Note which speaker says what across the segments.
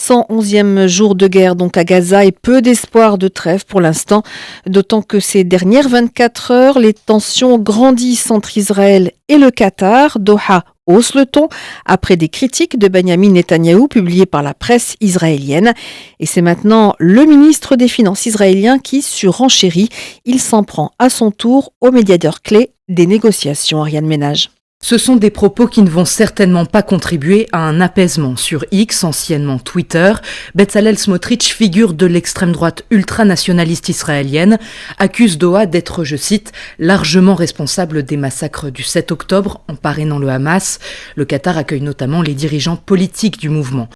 Speaker 1: 111e jour de guerre donc à Gaza et peu d'espoir de trêve pour l'instant, d'autant que ces dernières 24 heures, les tensions grandissent entre Israël et le Qatar. Doha hausse le ton après des critiques de Benyamin Netanyahou publiées par la presse israélienne. Et c'est maintenant le ministre des Finances israélien qui surenchérit. Il s'en prend à son tour au médiateur clé des négociations. Ariane Ménage.
Speaker 2: Ce sont des propos qui ne vont certainement pas contribuer à un apaisement. Sur X, anciennement Twitter, Bezalel Smotrich, figure de l'extrême droite ultranationaliste israélienne, accuse Doha d'être, je cite, largement responsable des massacres du 7 octobre en parrainant le Hamas. Le Qatar accueille notamment les dirigeants politiques du mouvement.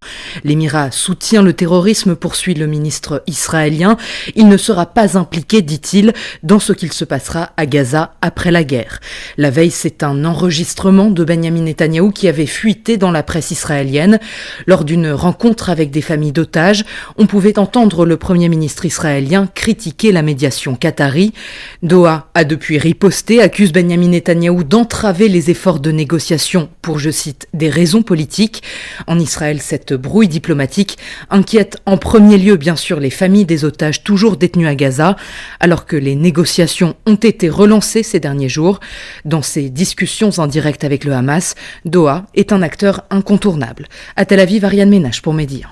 Speaker 2: L'Émirat soutient le terrorisme, poursuit le ministre israélien. Il ne sera pas impliqué, dit-il, dans ce qu'il se passera à Gaza après la guerre. La veille, c'est un enregistrement de Benyamin Netanyahou qui avait fuité dans la presse israélienne. Lors d'une rencontre avec des familles d'otages, on pouvait entendre le Premier ministre israélien critiquer la médiation qatari. Doha a depuis riposté, accuse Benyamin Netanyahou d'entraver les efforts de négociation pour, je cite, des raisons politiques. En Israël, cette brouille diplomatique inquiète en premier lieu, bien sûr, les familles des otages toujours détenus à Gaza, alors que les négociations ont été relancées ces derniers jours. Dans ces discussions en direct avec le Hamas, Doha est un acteur incontournable. À Tel Aviv, Ariane Ménage pour Média.